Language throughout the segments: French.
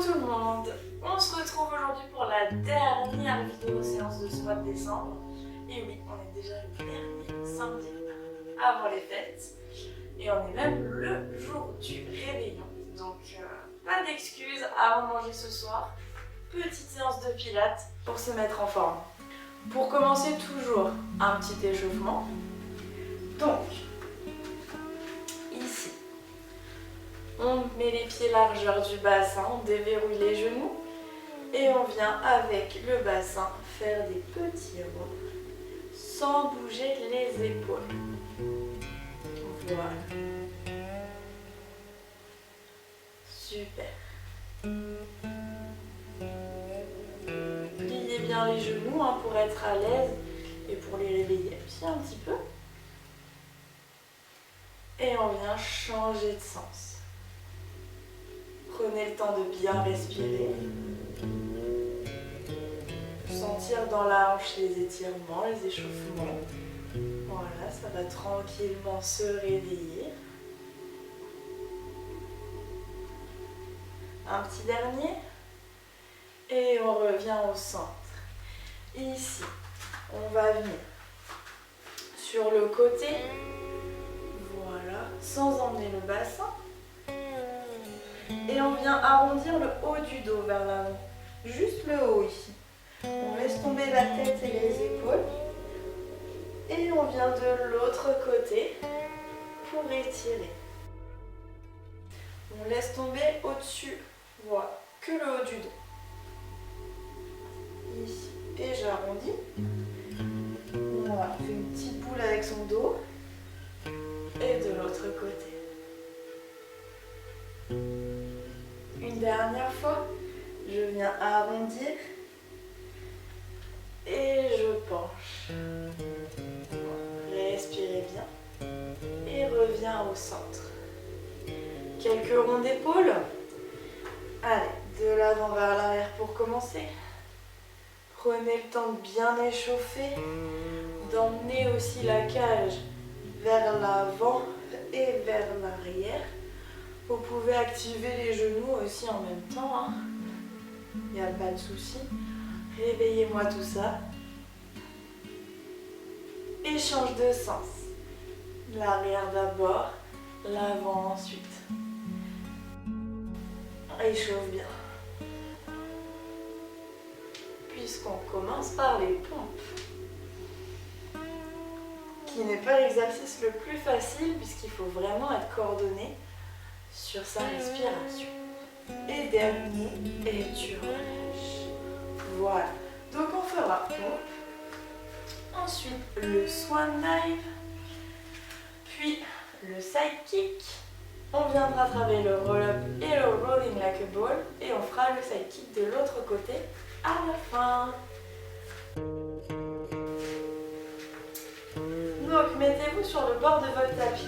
tout le monde, on se retrouve aujourd'hui pour la dernière vidéo séance de ce mois de décembre. Et oui, on est déjà le dernier samedi avant les fêtes. Et on est même le jour du réveillon. Donc pas d'excuses avant de manger ce soir. Petite séance de pilates pour se mettre en forme. Pour commencer, toujours un petit échauffement. Donc, ici, on met les pieds largeur du bassin, on déverrouille les genoux et on vient avec le bassin faire des petits ronds sans bouger les épaules. Voilà. Super. Pliez bien les genoux pour être à l'aise et pour les réveiller aussi un petit peu. Et on vient changer de sens. Prenez le temps de bien respirer. Sentir dans la hanche les étirements, les échauffements. Voilà, ça va tranquillement se réveiller. Un petit dernier. Et on revient au centre. Ici, on va venir sur le côté. Voilà, sans emmener le bassin. Et on vient arrondir le haut du dos vers l'avant. Juste le haut ici. On laisse tomber la tête et les épaules. Et on vient de l'autre côté pour étirer. On laisse tomber au-dessus, voilà, que le haut du dos. Ici. Et j'arrondis. Voilà, on fait une petite boule avec son dos. Et de l'autre côté. Une dernière fois, je viens arrondir. Et je penche. Respirez bien. Et reviens au centre. Quelques ronds d'épaule. Allez, de l'avant vers l'arrière pour commencer. Prenez le temps de bien échauffer. D'emmener aussi la cage vers l'avant et vers l'arrière. Vous pouvez activer les genoux aussi en même temps. Il n'y a pas de souci. Réveillez-moi tout ça. Et change de sens. L'arrière d'abord, l'avant ensuite. Échauffe bien. Puisqu'on commence par les pompes. Qui n'est pas l'exercice le plus facile puisqu'il faut vraiment être coordonné sur sa respiration. Et dernier, et tu relâches. Voilà. Donc on fera pompe. Ensuite, le swan dive. Puis le side kick. On viendra travailler le roll-up et le rolling like a ball. Et on fera le side kick de l'autre côté à la fin. Donc mettez-vous sur le bord de votre tapis.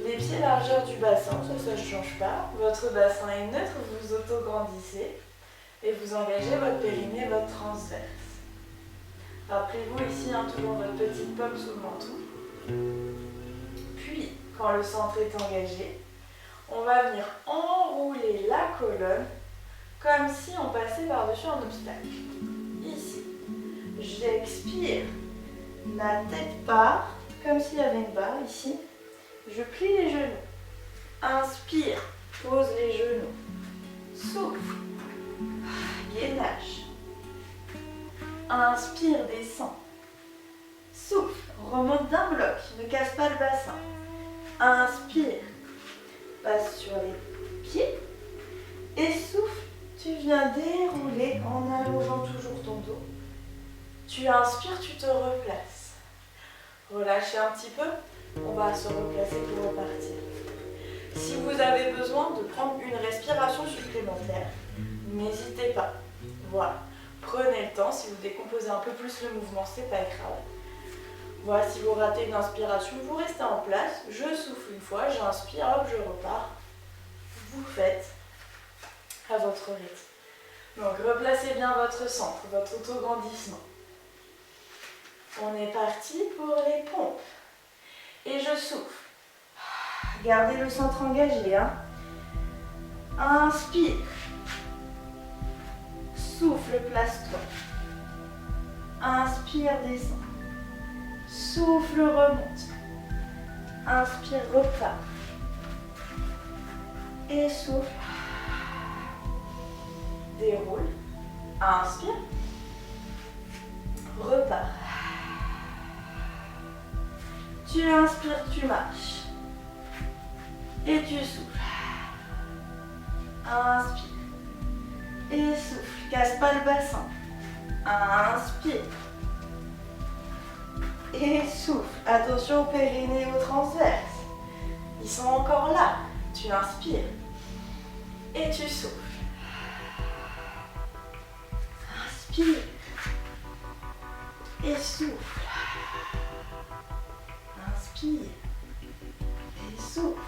Les pieds largeur du bassin, ça ne change pas. Votre bassin est neutre, vous auto-grandissez et vous engagez votre périnée, votre transverse. Rappelez-vous ici, toujours votre petite pomme sous le menton. Puis, quand le centre est engagé, on va venir enrouler la colonne comme si on passait par-dessus un obstacle. Ici, j'expire, la tête part comme s'il y avait une barre ici. Je plie les genoux. Inspire, pose les genoux. Souffle, gainage. Inspire, descend. Souffle, remonte d'un bloc, ne casse pas le bassin. Inspire, passe sur les pieds. Et souffle, tu viens dérouler en allongeant toujours ton dos. Tu inspires, tu te replaces. Relâchez un petit peu. On va se replacer pour repartir. Si vous avez besoin de prendre une respiration supplémentaire, n'hésitez pas. Voilà. Prenez le temps. Si vous décomposez un peu plus le mouvement, c'est pas grave. Voilà, si vous ratez une inspiration, vous restez en place. Je souffle une fois, j'inspire, hop, je repars. Vous faites à votre rythme. Donc, replacez bien votre centre, votre auto-grandissement. On est parti pour les pompes. Et je souffle. Gardez le centre engagé. Inspire. Souffle, place-toi. Inspire, descend. Souffle, remonte. Inspire, repart. Et souffle. Déroule. Inspire. Repars. Tu inspires, tu marches. Et tu souffles. Inspire. Et souffle. Casse pas le bassin. Inspire. Et souffle. Attention au périnée et au transverse. Ils sont encore là. Tu inspires. Et tu souffles. Inspire. Et souffle. Inspire. Et souffle.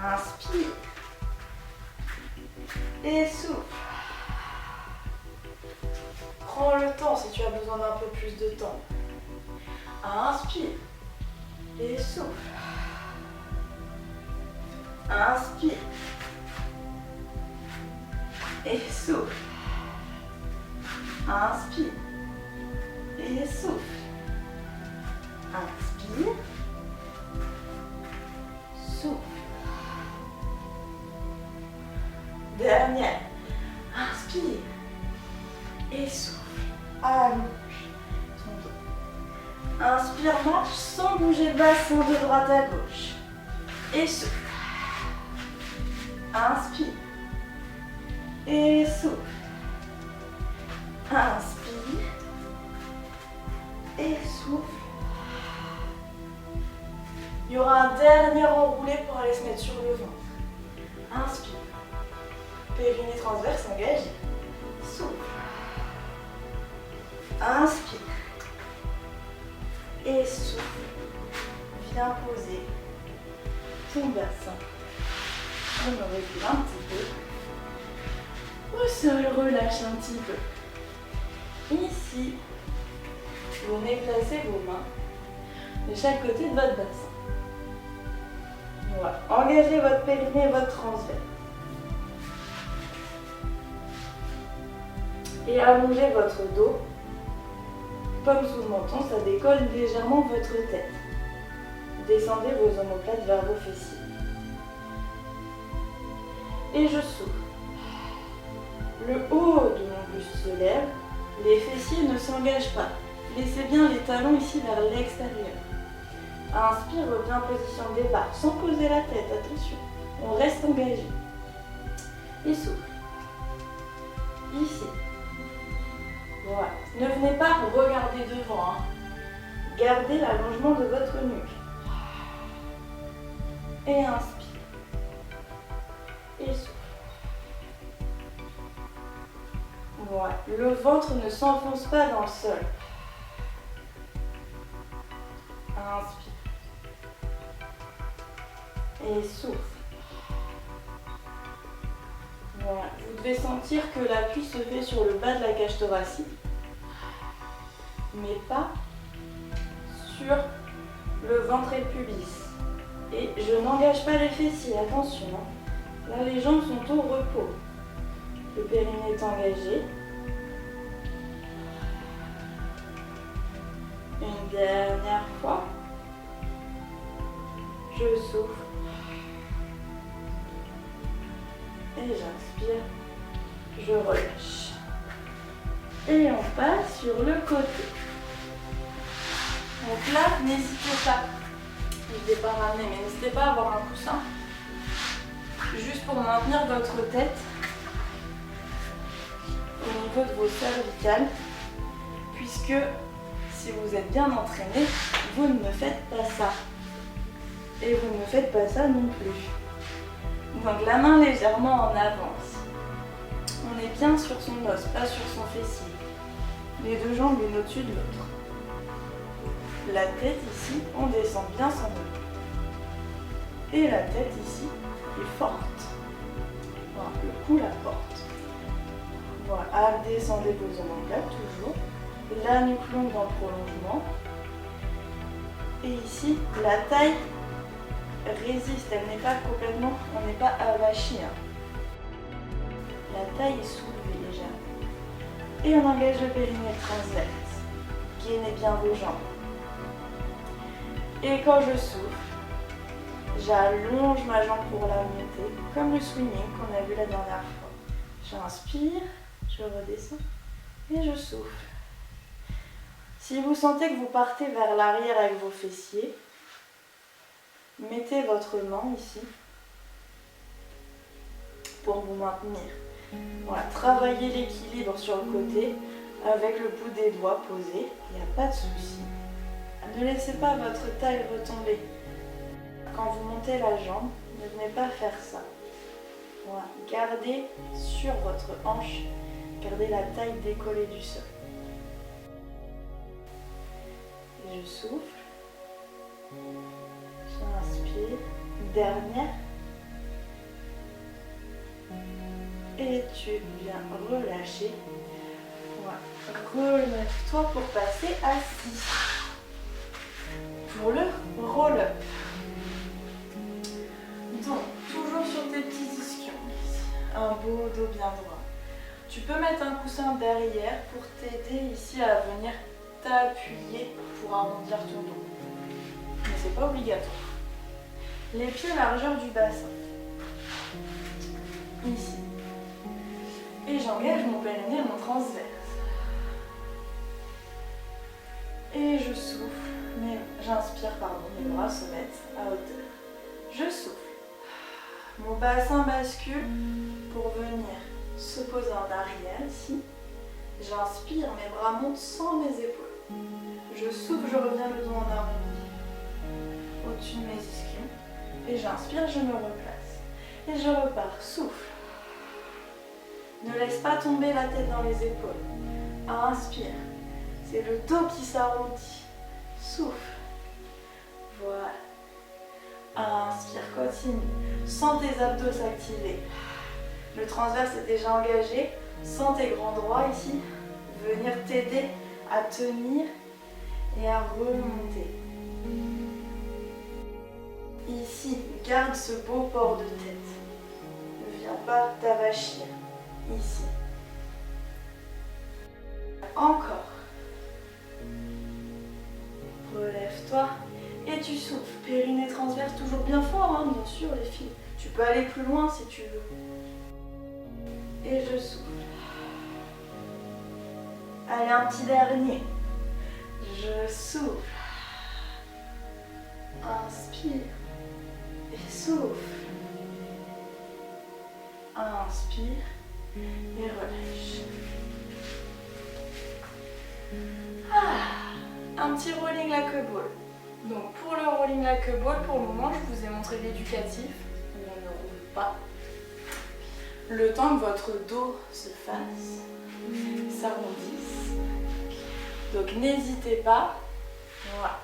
Inspire. Et souffle. Prends le temps si tu as besoin d'un peu plus de temps. Inspire. Et souffle. Inspire. Et souffle. Inspire. Et souffle. Inspire. Souffle. Dernière. Inspire. Et souffle. Allonge ton dos. Inspire, marche sans bouger le bassin de droite à gauche. Et souffle. Inspire. Et souffle. Inspire. Et souffle. Il y aura un dernier enroulé pour aller se mettre sur le ventre. Inspire. Périnée transverse engagé. Souffle. Inspire. Et souffle. Viens poser ton bassin. On recule un petit peu. Au sol, relâche un petit peu. Ici, vous venez placer vos mains de chaque côté de votre bassin. Voilà. Engagez votre périnée et votre transverse. Et allongez votre dos. Comme sous le menton, ça décolle légèrement votre tête. Descendez vos omoplates vers vos fessiers. Et je souffle. Le haut de mon buste se lève. Les fessiers ne s'engagent pas. Laissez bien les talons ici vers l'extérieur. Inspire, reviens en position de départ, sans poser la tête, attention. On reste engagé. Et souffle. Ici. Voilà. Ne venez pas regarder devant. Gardez l'allongement de votre nuque. Et inspire. Et souffle. Voilà. Le ventre ne s'enfonce pas dans le sol. Inspire. Et souffle. Voilà. Vous devez sentir que l'appui se fait sur le bas de la cage thoracique, mais pas sur le ventre et le pubis. Et je n'engage pas les fessiers, attention. Là, les jambes sont au repos. Le périnée est engagé. Une dernière fois. Je souffle. Et j'inspire. Je relâche. Et on passe sur le côté. Donc là, n'hésitez pas. Je ne l'ai pas ramené, mais n'hésitez pas à avoir un coussin. Juste pour maintenir votre tête au niveau de vos cervicales. Puisque si vous êtes bien entraîné, vous ne faites pas ça. Et vous ne faites pas ça non plus. Donc la main légèrement en avance. On est bien sur son os, pas sur son fessier. Les deux jambes l'une au-dessus de l'autre. La tête ici, on descend bien son dos. Et la tête ici est forte. Voilà, le cou la porte. Voilà, descendez vos omoplates toujours. La nuque longue dans le prolongement. Et ici, la taille résiste, elle n'est pas complètement, on n'est pas avachi. La taille est soulevée légèrement. Et on engage le périnée transverse. Gainez bien vos jambes. Et quand je souffle, j'allonge ma jambe pour la monter, comme le swinging qu'on a vu la dernière fois. J'inspire, je redescends et je souffle. Si vous sentez que vous partez vers l'arrière avec vos fessiers, mettez votre main ici pour vous maintenir. Voilà, travaillez l'équilibre sur le côté avec le bout des doigts posé, il n'y a pas de souci. Ne laissez pas votre taille retomber. Quand vous montez la jambe, ne venez pas faire ça. Voilà, gardez sur votre hanche, gardez la taille décollée du sol. Et je souffle. J'inspire. Dernière. Et tu viens relâcher. Voilà. Relève-toi pour passer assis. Pour le roll-up. Donc, toujours sur tes petits ischions. Un beau dos bien droit. Tu peux mettre un coussin derrière pour t'aider ici à venir t'appuyer pour arrondir ton dos. Mais c'est pas obligatoire. Les pieds largeur du bassin. Ici. Et j'engage mon périnée, mon transverse. Et je souffle, mais j'inspire, mes bras se mettent à hauteur. Je souffle. Mon bassin bascule pour venir se poser en arrière ici. J'inspire, mes bras montent sans mes épaules. Je souffle, je reviens le dos en arrondi au-dessus de mes ischions. Et j'inspire, je me replace. Et je repars, souffle. Ne laisse pas tomber la tête dans les épaules. Inspire. C'est le dos qui s'arrondit. Souffle. Voilà. Inspire, continue. Sens tes abdos s'activer. Le transverse est déjà engagé. Sens tes grands droits ici venir t'aider à tenir et à remonter. Ici, garde ce beau port de tête. Ne viens pas t'avachir. Ici. Encore. Relève-toi et tu souffles. Périnée transverse toujours bien fort, bien sûr les filles. Tu peux aller plus loin si tu veux. Et je souffle. Allez, un petit dernier. Je souffle. Inspire. Et souffle. Inspire. Et relâche. Un petit rolling like a ball. Donc pour le rolling like a ball, pour le moment, je vous ai montré l'éducatif, où on ne roule pas. Le temps que votre dos se fasse, s'arrondisse. Donc n'hésitez pas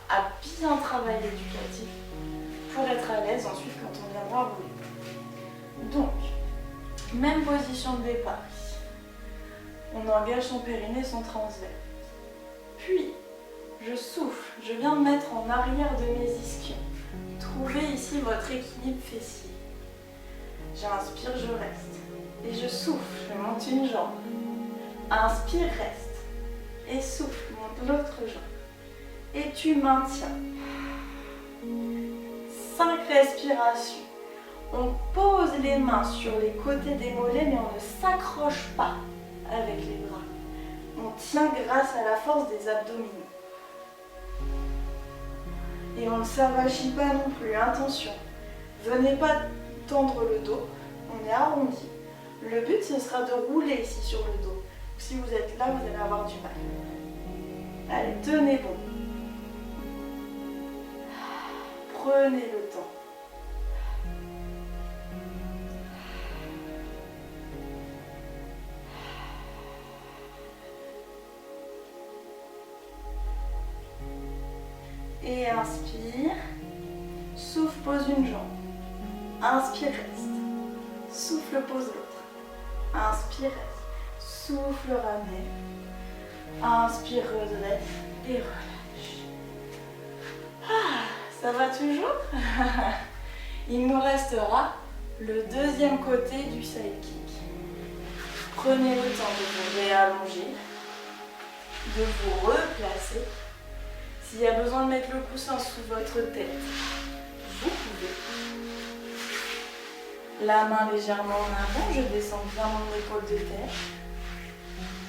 à bien travailler l'éducatif pour être à l'aise ensuite quand on viendra rouler. Donc, même position de départ. On engage son périnée, son transverse. Puis, je souffle, je viens me mettre en arrière de mes ischions. Trouvez ici votre équilibre fessier. J'inspire, je reste. Et je souffle, je monte une jambe. Inspire, reste. Et souffle, monte l'autre jambe. Et tu maintiens. 5 respirations. On pose les mains sur les côtés des mollets, mais on ne s'accroche pas avec les bras. On tient grâce à la force des abdominaux. Et on ne s'avachit pas non plus, attention. Venez pas tendre le dos, on est arrondi. Le but, ce sera de rouler ici sur le dos. Si vous êtes là, vous allez avoir du mal. Allez, tenez bon. Prenez le temps. Et inspire. Souffle, pose une jambe. Inspire, reste. Souffle, pose l'autre. Inspire, reste. Souffle, ramène. Inspire, redresse et relâche. Ça va toujours? Il nous restera le deuxième côté du sidekick. Prenez le temps de vous réallonger, de vous replacer. S'il y a besoin de mettre le coussin sous votre tête, vous pouvez. La main légèrement en avant, je descends bien mon épaule de terre.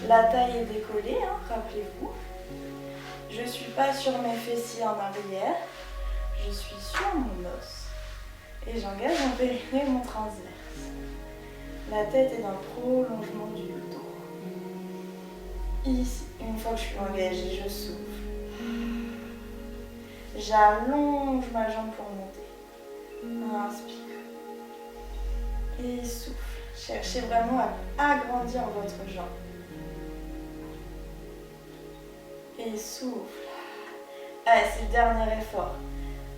La taille est décollée, hein, rappelez-vous. Je ne suis pas sur mes fessiers en arrière, je suis sur mon os. Et j'engage mon périnée et mon transverse. La tête est un prolongement du dos. Ici, une fois que je suis engagée, je souffle. J'allonge ma jambe pour monter. Inspire. Et souffle. Cherchez vraiment à agrandir votre jambe. Et souffle. Allez, c'est le dernier effort.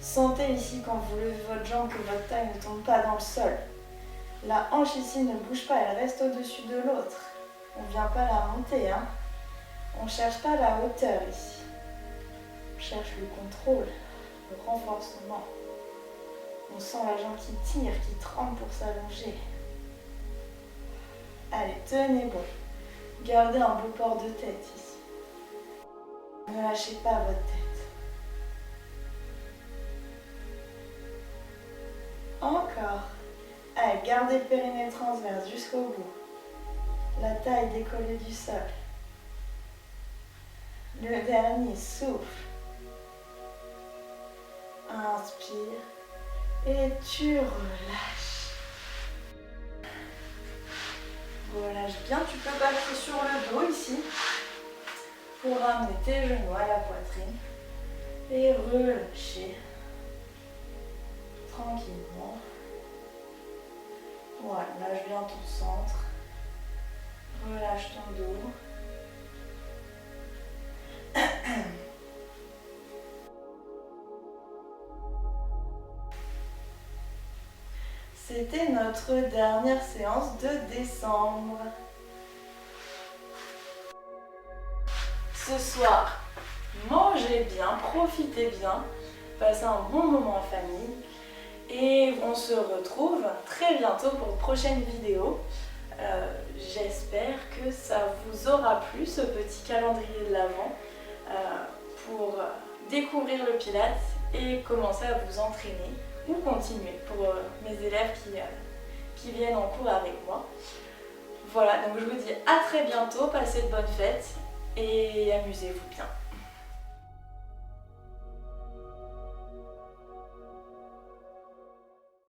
Sentez ici quand vous levez votre jambe que votre taille ne tombe pas dans le sol. La hanche ici ne bouge pas, elle reste au-dessus de l'autre. On ne vient pas la monter, hein. On ne cherche pas la hauteur ici. On cherche le contrôle, le renforcement. On sent la jambe qui tire, qui tremble pour s'allonger. Allez, tenez bon. Gardez un beau port de tête ici. Ne lâchez pas votre tête. Encore. Allez, gardez le périnée transverse jusqu'au bout. La taille décollée du sol. Le dernier, souffle. Inspire. Et tu relâches. Relâche bien. Tu peux passer sur le dos ici pour ramener tes genoux à la poitrine. Et relâcher. Tranquillement. Voilà, lâche bien ton centre. Relâche ton dos. C'était notre dernière séance de décembre. Ce soir, mangez bien, profitez bien, passez un bon moment en famille et on se retrouve très bientôt pour une prochaine vidéo. J'espère que ça vous aura plu ce petit calendrier de l'Avent pour découvrir le Pilates et commencer à vous entraîner ou continuer pour mes élèves qui viennent en cours avec moi. Voilà, donc je vous dis à très bientôt, passez de bonnes fêtes et amusez-vous bien.